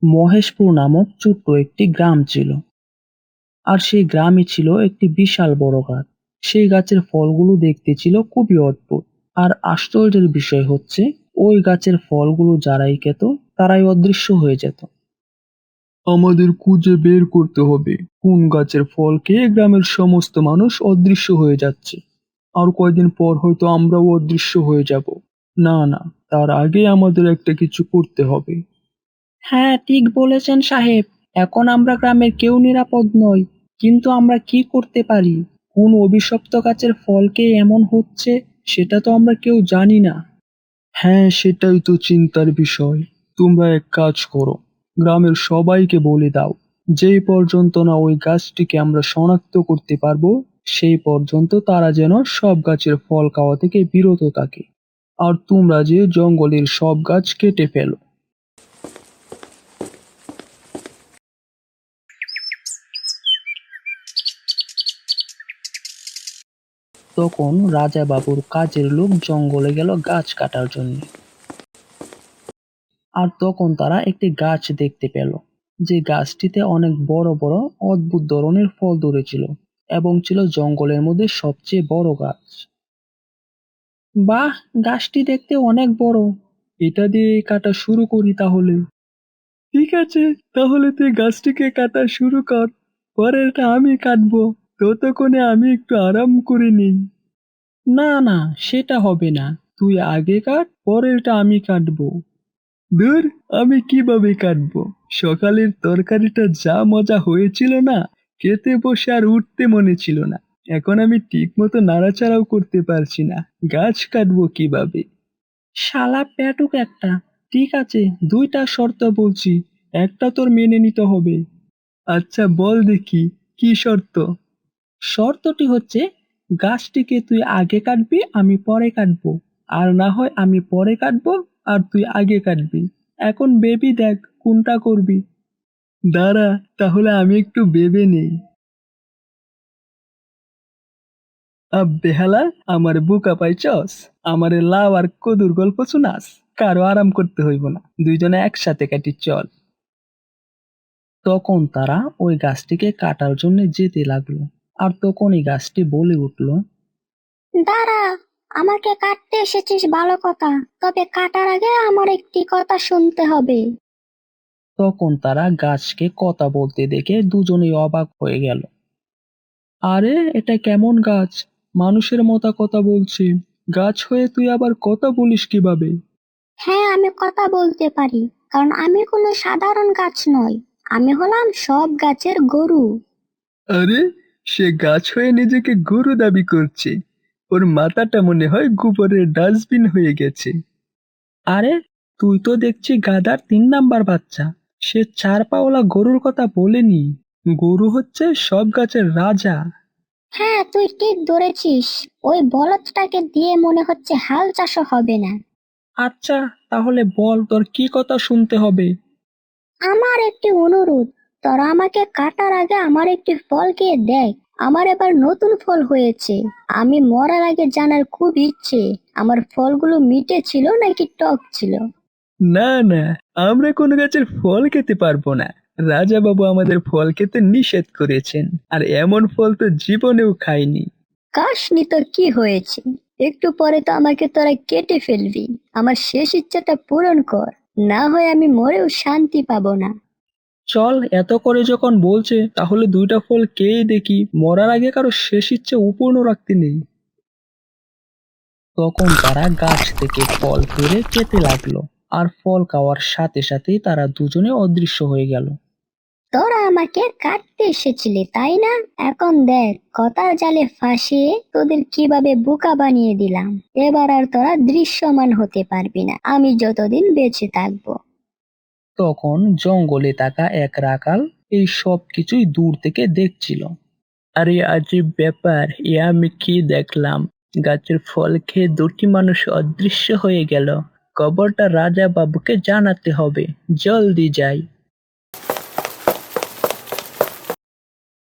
মহেশপুর নামক ছোট্ট একটি গ্রাম ছিল। আর সেই গ্রামে ছিল একটি বিশাল বড় গাছ। সেই গাছের ফলগুলো দেখতে ছিল খুবই অদ্ভুত। আর আশ্চর্যের বিষয় হচ্ছে, ওই গাছের ফলগুলো যারাই খেত তারাই অদৃশ্য হয়ে যেত। আমাদের খুঁজে বের করতে হবে কোন গাছের ফল খেয়ে গ্রামের সমস্ত মানুষ অদৃশ্য হয়ে যাচ্ছে। আর কয়দিন পর হয়তো আমরাও অদৃশ্য হয়ে যাব। না না, তার আগে আমাদের একটা কিছু করতে হবে। হ্যাঁ, ঠিক বলেছেন সাহেব। এখন আমরা গ্রামের কেউ নিরাপদ নই। কিন্তু আমরা কি করতে পারি? কোন অভিশপ্ত গাছের ফলকে এমন হচ্ছে সেটা তো আমরা কেউ জানি না। হ্যাঁ, সেটাই তো চিন্তার বিষয়। তোমরা এক কাজ করো, গ্রামের সবাইকে বলে দাও, যেই পর্যন্ত না ওই গাছটিকে আমরা শনাক্ত করতে পারবো সেই পর্যন্ত তারা যেন সব গাছের ফল খাওয়া থেকে বিরত থাকে। আর তোমরা যে জঙ্গলের সব গাছ কেটে ফেলো। তখন রাজা বাবুর কাজের লোক জঙ্গলে গেল গাছ কাটার জন্য। আর তখন তারা একটি গাছ দেখতে পেল, যে গাছটিতে অনেক বড় বড় অদ্ভুত ধরনের ফল ধরেছিল এবং ছিল জঙ্গলের মধ্যে সবচেয়ে বড় গাছ। বাহ, গাছটি দেখতে অনেক বড়। এটা দিয়ে কাটা শুরু করি তাহলে। ঠিক আছে, তাহলে তুই গাছটিকে কাটা শুরু কর। পরেরটা আমি কাটবো। ততক্ষণে আমি একটু আরাম করে নিই। না না, সেটা হবে না। তুই আগে কাট, পরেরটা আমি কাটবো। ধুর, আমি কিভাবে কাটবো? সকালের তরকারিটা যা মজা হয়েছিল না, খেতে বসে আর উঠতে মনে ছিল না। এখন আমি ঠিক মতো নাড়াচাড়াও করতে পারছি না। গাছ কাটবো কিভাবে? শালা পেটুক একটা। ঠিক আছে, দুইটা শর্ত বলছি, একটা তোর মেনে নিতে হবে। আচ্ছা বল দেখি, কি শর্ত? শর্তটি হচ্ছে, গাছটিকে তুই আগে কাটবি, আমি পরে কাটবো। আর না হয় আমি পরে কাটবো আর তুই আগে কাটবি। এখন ভেবে দেখ কোনটা করবি। দাঁড়া, তাহলে আমি একটু ভেবে নেই। বেহালা, আমার বুকা পাইছস? আমারে লাউ আর কদুর গল্প শোনাস? কারো আরাম করতে হইব না, দুইজনে একসাথে কাটি চল। তখন তারা ওই গাছটিকে কাটার জন্য যেতে লাগলো। আর তখন এই গাছটি বলে উঠলো, দাঁড়া, আমাকে কাটতে এসেছিস ভালো কথা, তবে কাটার আগে আমার একটি কথা শুনতে হবে। তখন তারা গাছকে কথা বলতে দেখে দুজনেই অবাক হয়ে গেল। আরে, এটা কেমন গাছ? মানুষের মতো কথা বলছে। গাছ হয়ে তুই আবার কথা বলিস কিভাবে? হ্যাঁ, আমি কথা বলতে পারি, কারণ আমি কোনো সাধারণ গাছ নই। আমি হলাম সব গাছের গরু। আরে, সে গাছ হয়ে নিজেকে গরু দাবি করছে। ওর মাথাটা মনে হয় গোবরের ডাস্টবিন হয়ে গেছে। আরে, তুই তো দেখছি গাধার 3 নাম্বার বাচ্চা। সে 4 পাওলা গরুর কথা বলেনি। গরু হচ্ছে সব গাছের রাজা। হ্যাঁ, তুই ঠিক ধরেছিস। ওই বলদটাকে দিয়ে মনে হচ্ছে হাল চাষও হবে না। আচ্ছা, তাহলে বল তোর কি কথা শুনতে হবে? আমার একটি অনুরোধ, তোরা আমাকে কাটার আগে আমার একটি ফল খেয়ে দেখ। আমার এবার নতুন ফল হয়েছে। আমি মরার আগে জানার খুব ইচ্ছে, আমার ফলগুলো মিঠে ছিল নাকি টক ছিল। না না, আমরা কোনো গাছের ফল খেতে পারবো না। রাজা বাবু আমাদের ফল খেতে নিষেধ করেছেন। আর এমন ফল তো জীবনেও খাইনি। কাশনি তো কি হয়েছে, একটু পরে তো আমাকে তোরা কেটে ফেলবি। আমার শেষ ইচ্ছাটা পূরণ কর, না হয় আমি মরেও শান্তি পাবো না। চল, এত করে যখন বলছে তাহলে 2টা ফল খেয়ে দেখি, মরার আগে কারো শেষ ইচ্ছে অপূর্ণ রাখতে নেই। তখন তারা গাছ থেকে ফল পেড়ে খেতে লাগলো। আর ফল খাওয়ার সাথে সাথেই তারা দুজনে অদৃশ্য হয়ে গেল। তোরা আমাকে কাটতে এসেছিলি তাই না? এখন দেখ, কথার জালে ফাঁসিয়ে তোদের কিভাবে বোকা বানিয়ে দিলাম। এবার আর তোরা দৃশ্যমান হতে পারবি না আমি যতদিন বেঁচে থাকবো। তখন জঙ্গলে থাকা এক রাখাল এই সব কিছুই দূর থেকে দেখছিল। আরে আজীব ব্যাপার, এ আমি কি দেখলাম? গাছের ফল খেয়ে 2টি মানুষ অদৃশ্য হয়ে গেল। খবরটা রাজা বাবুকে জানাতে হবে, জলদি যাই।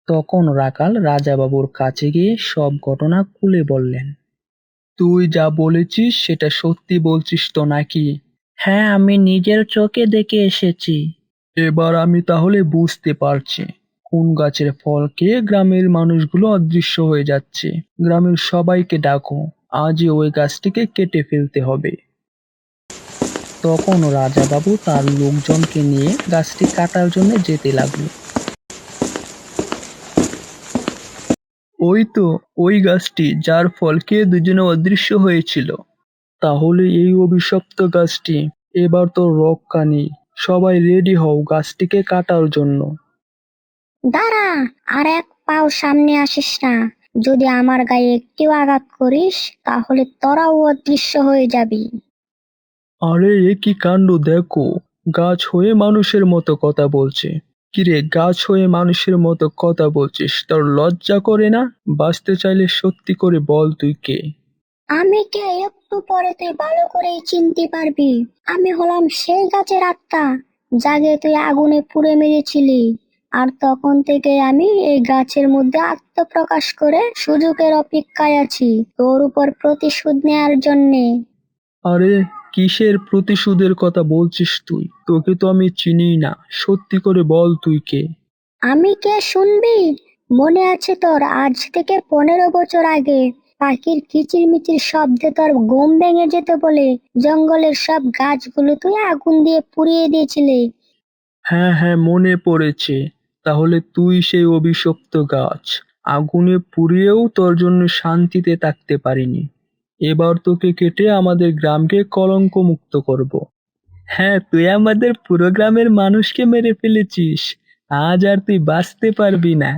তখন রাখাল রাজা বাবুর কাছে গিয়ে সব ঘটনা খুলে বললেন। তুই যা বলেছিস সেটা সত্যি বলছিস তো নাকি? হ্যাঁ, আমি নিজের চোখে দেখে এসেছি। এবার আমি তাহলে বুঝতে পারছি কোন গাছের ফল খেয়ে গ্রামের মানুষগুলো অদৃশ্য হয়ে যাচ্ছে। গ্রামের সবাইকে ডাকো, আজই ওই গাছটিকে কেটে ফেলতে হবে। তখন রাজা বাবু তার লোকজনকে নিয়ে গাছটি কাটার জন্য যেতে লাগলো। ওই তো, ওই গাছটি যার ফল খেয়ে দুজনে অদৃশ্য হয়েছিল। তাহলে এই অভিশপ্ত গাছটি, এবার তো রক্ষা নেই। সবাই রেডি হও গাছটিকে কাটার জন্য। দাঁড়া, আর এক পাও সামনে আসিস না। যদি আমার গায়ে একটিও আঘাত করিস তাহলে তোরাও অদৃশ্য হয়ে যাবি। আরে এ কি কাণ্ড দেখো, গাছ হয়ে মানুষের মতো কথা বলছে। কিরে, গাছ হয়ে মানুষের মতো কথা বলছিস, তোর লজ্জা করে না? বাঁচতে চাইলে সত্যি করে বল তুই কে? আমি কে একটু পরে তুই ভালো করেই চিনতে পারবি। আমি হলাম সেই গাছের আত্মা যাকে তুই আগুনে পুড়ে মেরেছিলি। আর তখন থেকে আমি এই গাছের মধ্যে আত্মপ্রকাশ করে সুযোগের অপেক্ষায় আছি তোর উপর প্রতিশোধ নেয়ার জন্যে। আরে কিসের প্রতিশোধের কথা বলছিস তুই? তোকে তো আমি চিনিই না, সত্যি করে বল তুই কে? আমি কে শুনবি? মনে আছে তোর, আজ থেকে 15 বছর আগে পাখির কিচিরমিচির শব্দে তোর ঘুম ভেঙে যেত বলে জঙ্গলের সব গাছগুলো তুই আগুন দিয়ে পুড়িয়ে দিয়েছিলি। হ্যাঁ হ্যাঁ, মনে পড়েছে। তাহলে তুই সেই অভিশপ্ত গাছ। আগুনে পুড়িয়েও তোর জন্য শান্তিতে থাকতে পারিনি। এবার তোকে কেটে আমাদের গ্রামকে কলঙ্ক মুক্ত করব। হ্যাঁ, তুই আমাদের পুরো গ্রামের মানুষকে মেরে ফেলেছিস। আজ আর তুই বাঁচতে পারবি না।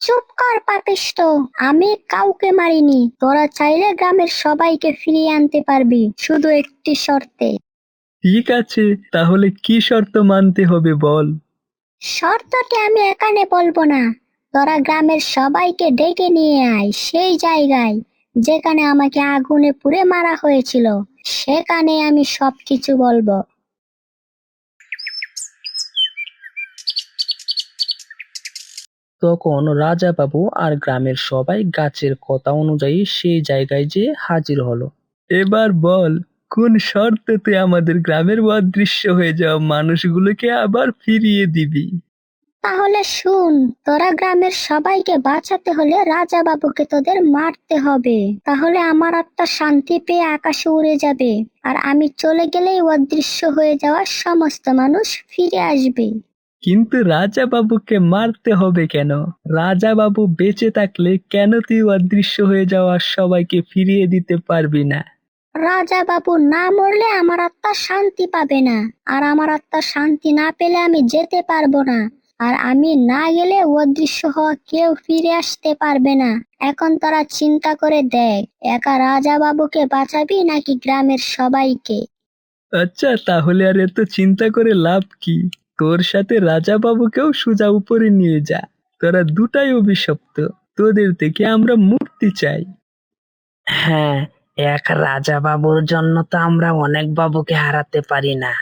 চুপ কর পাপিষ্ঠ! আমি কাউকে মারিনি। তোরা চাইলে গ্রামের সবাইকে ফিরিয়ে আনতে পারবি, শুধু একটি শর্তে। ঠিক আছে, তাহলে কি শর্ত মানতে হবে বল? শর্তটি আমি এখানে বলবো না। তোরা গ্রামের সবাইকে ডেকে নিয়ে আয় সেই জায়গায় যেখানে আমাকে আগুনে পুড়ে মারা হয়েছিল। সেখানে আমি সবকিছু বলবো। তখন রাজা বাবু আর গ্রামের সবাই গাছের কথা অনুযায়ী সেই জায়গায় যেয়ে হাজির হলো। এবার বল, কোন শর্তে তুই আমাদের গ্রামের অদৃশ্য হয়ে যাওয়া মানুষগুলোকে আবার ফিরিয়ে দিবি? তাহলে শুন, তোরা গ্রামের সবাইকে বাঁচাতে হলে রাজা বাবুকে তোদের মারতে হবে। তাহলে আমার আত্মা শান্তি পেয়ে আকাশে উড়ে যাবে, আর আমি চলে গেলেই অদৃশ্য হয়ে যাওয়া সমস্ত মানুষ ফিরে আসবে। কিন্তু রাজা বাবুকে মারতে হবে কেন? রাজা বাবু বেঁচে থাকলে কেন তুই অদৃশ্য হয়ে যাওয়া সবাইকে ফিরিয়ে দিতে পারবি না? রাজা বাবু না মরলে আমার আত্মা শান্তি পাবে না, আর আমার আত্মা শান্তি না পেলে আমি যেতে পারবো না। আর আমি না গেলে অদৃশ্য হওয়া কেউ ফিরে আসতে পারবে না। এখন তোরা চিন্তা করে দেখ, একা রাজা বাবুকে বাঁচাবি নাকি গ্রামের সবাইকে? আচ্ছা, তাহলে আর এত চিন্তা করে লাভ কি? তোর সাথে রাজা বাবুকেও সোজা উপরে নিয়ে যা। তোরা দুটাই অভিশপ্ত, তোদের থেকে আমরা মুক্তি চাই। হ্যাঁ, এক রাজা বাবুর জন্য তো আমরা অনেক বাবুকে হারাতে পারি না।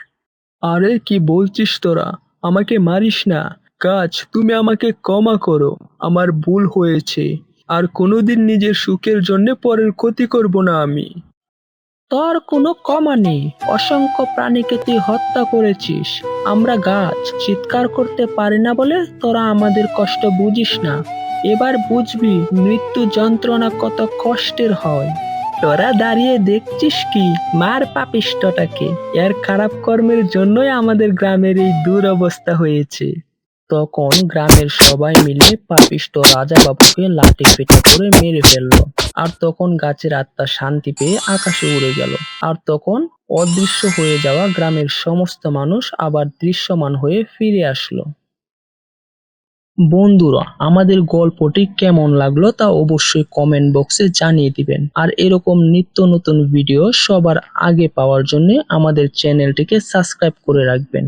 আরে কি বলছিস তোরা? আমাকে মারিস না। গাছ, তুমি আমাকে ক্ষমা করো। আমার ভুল হয়েছে। আর কোনোদিন নিজের সুখের জন্য পরের ক্ষতি করব না আমি। তোর কোনো ক্ষমা নেই। অসংখ্য প্রাণীকে তুই হত্যা করেছিস। আমরা গাছ, চিৎকার করতে পারি না বলে তোরা আমাদের কষ্ট বুঝিস না। এবার বুঝবি মৃত্যু যন্ত্রণা কত কষ্টের হয়। তোরা দাঁড়িয়ে দেখছিস কি? মার পাপিষ্ঠটাকে। এর খারাপ কর্মের জন্যই আমাদের গ্রামের এই দুরবস্থা হয়েছে। তখন গ্রামের সবাই মিলে পাপিষ্ঠ রাজা বাবুকে লাঠি পেটা করে মেরে ফেললো। আর তখন গাছের আত্মা শান্তি পেয়ে আকাশে উড়ে গেল। আর তখন অদৃশ্য হয়ে যাওয়া গ্রামের সমস্ত মানুষ আবার দৃশ্যমান হয়ে ফিরে আসলো। বন্ধুরা, আমাদের গল্পটি কেমন লাগলো তা অবশ্যই কমেন্ট বক্সে জানিয়ে দিবেন। আর এরকম নিত্য নতুন ভিডিও সবার আগে পাওয়ার জন্য আমাদের চ্যানেলটিকে সাবস্ক্রাইব করে রাখবেন।